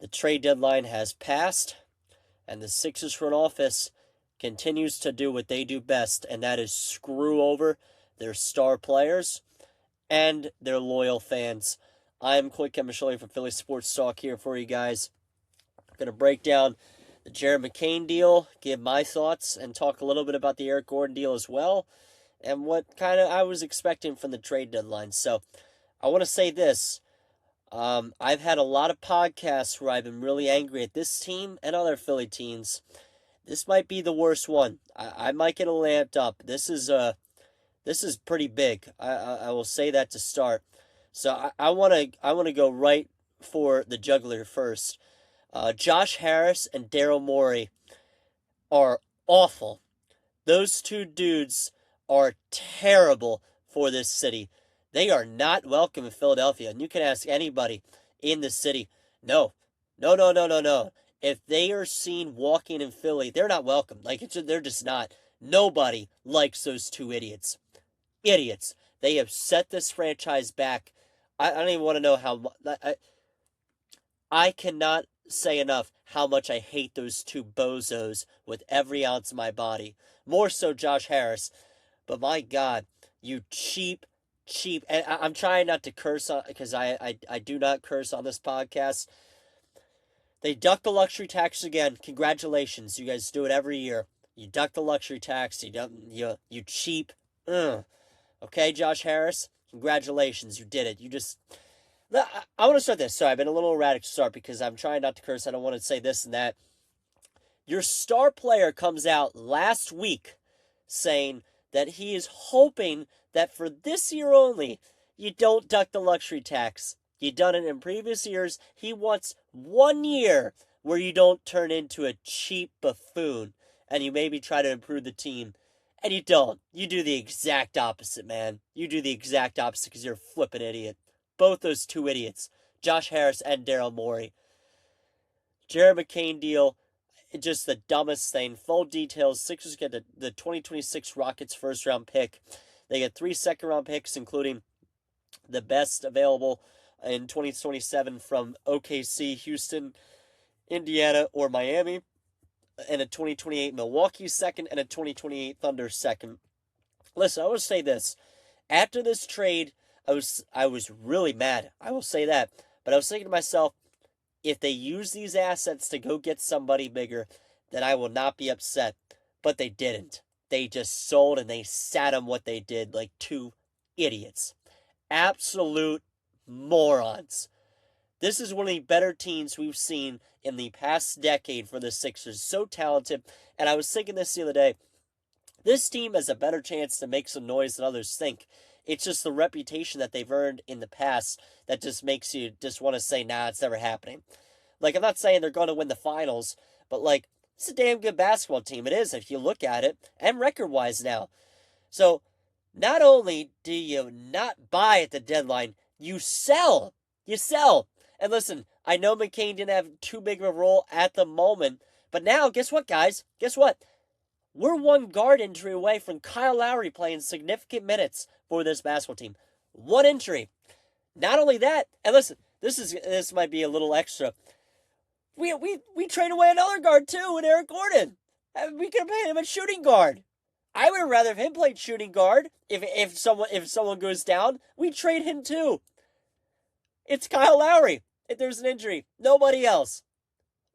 The trade deadline has passed, and the Sixers front office continues to do what they do best, and that is screw over their star players and their loyal fans. I'm Coy Camiscioli from Philly Sports Talk here for you guys. I'm going to break down the Jared McCain deal, give my thoughts, and talk a little bit about the Eric Gordon deal as well, and what kind of I was expecting from the trade deadline. So I want to say this. I've had a lot of podcasts where I've been really angry at this team and other Philly teams. This might be the worst one. I might get a lamped up. This is pretty big. I will say that to start. So I want to go right for the juggler first. Josh Harris and Daryl Morey are awful. Those two dudes are terrible for this city. They are not welcome in Philadelphia, and you can ask anybody in the city. No. If they are seen walking in Philly, they're not welcome. They're just not. Nobody likes those two idiots. Idiots. They have set this franchise back. I don't even want to know how much. I cannot say enough how much I hate those two bozos with every ounce of my body. More so Josh Harris. But my God, you cheap, and I'm trying not to curse because I do not curse on this podcast. They duck the luxury tax again. Congratulations. You guys do it every year. You duck the luxury tax. You cheap. Okay, Josh Harris? Congratulations. You did it. I want to start this. Sorry, I've been a little erratic to start because I'm trying not to curse. I don't want to say this and that. Your star player comes out last week saying that he is hoping that for this year only, you don't duck the luxury tax. You've done it in previous years. He wants 1 year where you don't turn into a cheap buffoon and you maybe try to improve the team. And you don't. You do the exact opposite, man. You do the exact opposite because you're a flippin' idiot. Both those two idiots, Josh Harris and Daryl Morey. Jared McCain deal, just the dumbest thing. Full details, Sixers get the 2026 Rockets first-round pick. They get 3 second-round picks, including the best available in 2027 from OKC, Houston, Indiana, or Miami, and a 2028 Milwaukee second, and a 2028 Thunder second. Listen, I want to say this. After this trade, I was really mad. I will say that. But I was thinking to myself, if they use these assets to go get somebody bigger, then I will not be upset. But they didn't. They just sold and they sat on what they did like two idiots. Absolute morons. This is one of the better teams we've seen in the past decade for the Sixers. So talented. And I was thinking this the other day. This team has a better chance to make some noise than others think. It's just the reputation that they've earned in the past that just makes you just want to say, nah, it's never happening. Like, I'm not saying they're going to win the finals, but, like, it's a damn good basketball team. It is, if you look at it, and record-wise now. So, not only do you not buy at the deadline, you sell. You sell. And listen, I know McCain didn't have too big of a role at the moment, but now, guess what, guys? Guess what? We're one guard injury away from Kyle Lowry playing significant minutes for this basketball team. One injury. Not only that, and listen, this might be a little extra. We trade away another guard too in Eric Gordon. We could have paid him a shooting guard. I would have rather him played shooting guard. If someone goes down, we trade him too. It's Kyle Lowry. If there's an injury, nobody else.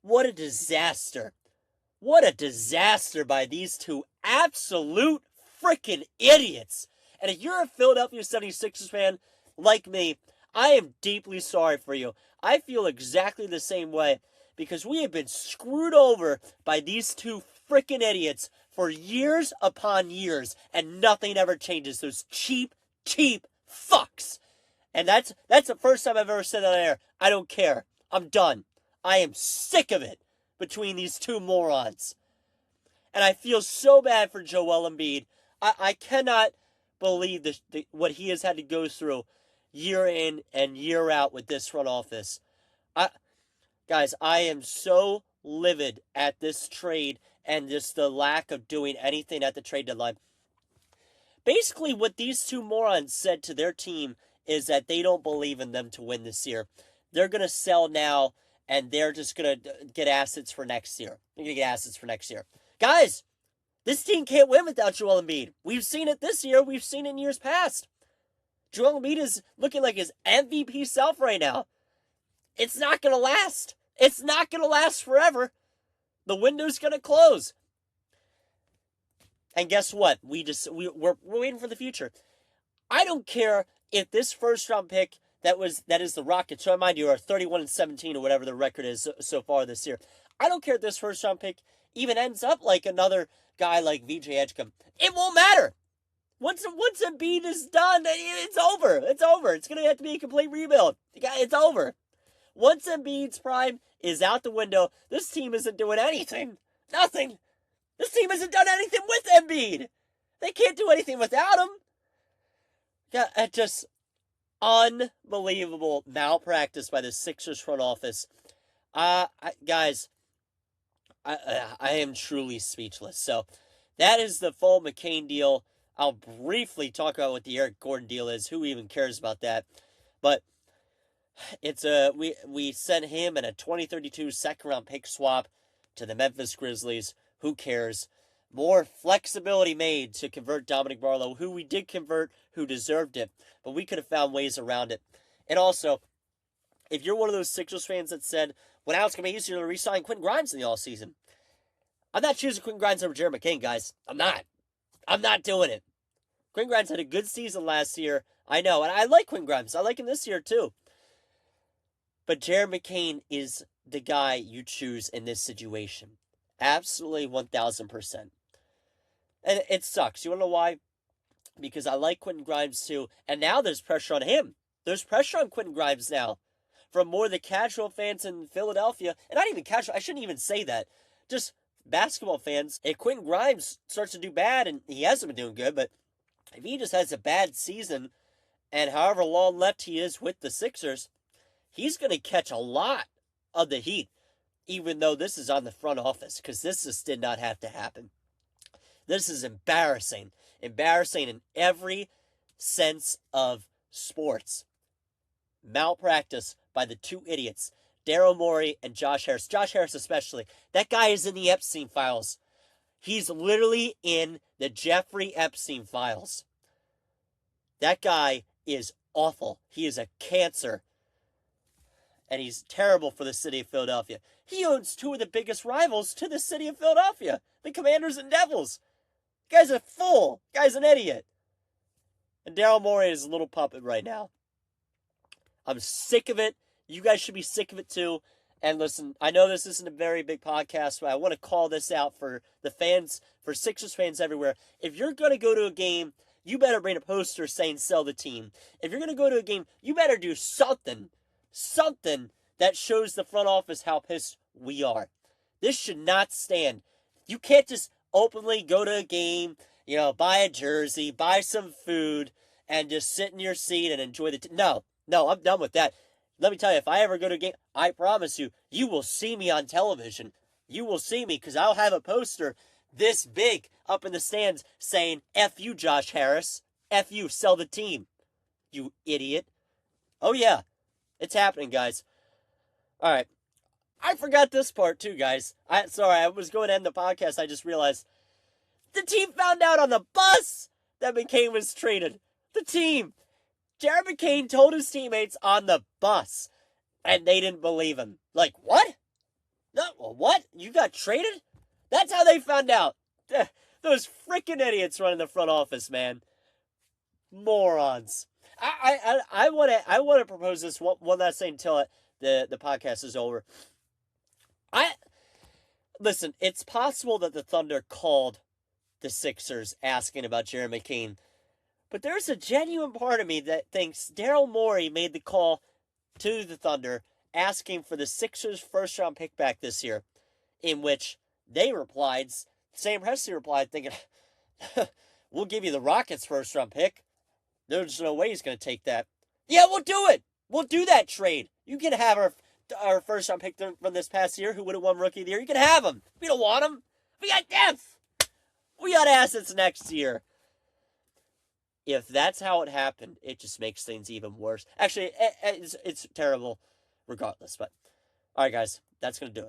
What a disaster. What a disaster by these two absolute freaking idiots. And if you're a Philadelphia 76ers fan like me, I am deeply sorry for you. I feel exactly the same way because we have been screwed over by these two freaking idiots for years upon years, and nothing ever changes. Those cheap fucks. And that's the first time I've ever said that on air. I don't care. I'm done. I am sick of it between these two morons. And I feel so bad for Joel Embiid. I cannot believe what he has had to go through year in and year out with this front office. Guys, I am so livid at this trade and just the lack of doing anything at the trade deadline. Basically, what these two morons said to their team is that they don't believe in them to win this year. They're going to sell now and they're just going to get assets for next year. They're going to get assets for next year. Guys, this team can't win without Joel Embiid. We've seen it this year. We've seen it in years past. Joel Embiid is looking like his MVP self right now. It's not going to last. It's not going to last forever. The window's going to close. And guess what? We're waiting for the future. I don't care if this first round pick that is the Rockets, so remind you, are 31-17 or whatever the record is so far this year. I don't care if this first round pick even ends up like another guy like VJ Edgecombe. It won't matter. Once Embiid is done, it's over. It's over. It's going to have to be a complete rebuild. It's over. Once Embiid's prime is out the window, this team isn't doing anything. Nothing. This team hasn't done anything with Embiid. They can't do anything without him. Yeah, just unbelievable malpractice by the Sixers front office. Guys, I am truly speechless. So that is the full McCain deal. I'll briefly talk about what the Eric Gordon deal is. Who even cares about that? But it's we sent him in a 2032 second round pick swap to the Memphis Grizzlies. Who cares? More flexibility made to convert Dominic Barlow, who we did convert, who deserved it, but we could have found ways around it. And also, if you're one of those Sixers fans that said, well, now it's going to be easier to re-sign Quentin Grimes in the offseason, I'm not choosing Quentin Grimes over Jared McCain, guys. I'm not doing it. Quentin Grimes had a good season last year. I know, and I like Quentin Grimes. I like him this year, too. But Jared McCain is the guy you choose in this situation. Absolutely 1,000%. And it sucks. You want to know why? Because I like Quentin Grimes too. And now there's pressure on him. There's pressure on Quentin Grimes now. From more the casual fans in Philadelphia. And not even casual. I shouldn't even say that. Just basketball fans. If Quentin Grimes starts to do bad, and he hasn't been doing good, but if he just has a bad season, and however long left he is with the Sixers, he's going to catch a lot of the heat. Even though this is on the front office. Because this just did not have to happen. This is embarrassing. Embarrassing in every sense of sports. Malpractice by the two idiots, Daryl Morey and Josh Harris. Josh Harris especially. That guy is in the Epstein files. He's literally in the Jeffrey Epstein files. That guy is awful. He is a cancer. And he's terrible for the city of Philadelphia. He owns two of the biggest rivals to the city of Philadelphia. The Commanders and Devils. The guy's a fool. The guy's an idiot. And Daryl Morey is a little puppet right now. I'm sick of it. You guys should be sick of it too. And listen, I know this isn't a very big podcast, but I want to call this out for the fans, for Sixers fans everywhere. If you're going to go to a game, you better bring a poster saying sell the team. If you're going to go to a game, you better do something that shows the front office how pissed we are. This should not stand. You can't just openly go to a game, buy a jersey, buy some food, and just sit in your seat and enjoy the No, I'm done with that. Let me tell you, if I ever go to a game, I promise you, you will see me on television. You will see me, because I'll have a poster this big up in the stands saying, F you, Josh Harris. F you, sell the team. You idiot. Oh, yeah. It's happening, guys. All right. I forgot this part, too, guys. Sorry, I was going to end the podcast. I just realized the team found out on the bus that McCain was traded. The team. Jared McCain told his teammates on the bus, and they didn't believe him. Like, what? No, what? You got traded? That's how they found out. Those freaking idiots running the front office, man. Morons. I want to propose this one last thing until the podcast is over. Listen, it's possible that the Thunder called the Sixers asking about Jared McCain, but there's a genuine part of me that thinks Daryl Morey made the call to the Thunder asking for the Sixers' first-round pick back this year, in which they replied, Sam Presti replied, thinking, we'll give you the Rockets' first-round pick. There's no way he's going to take that. Yeah, we'll do it. We'll do that trade. You can have our first-round pick from this past year, who would have won Rookie of the Year. You can have him. We don't want him. We got depth. We got assets next year. If that's how it happened, it just makes things even worse. Actually, it's terrible regardless. But All right, guys, that's going to do it.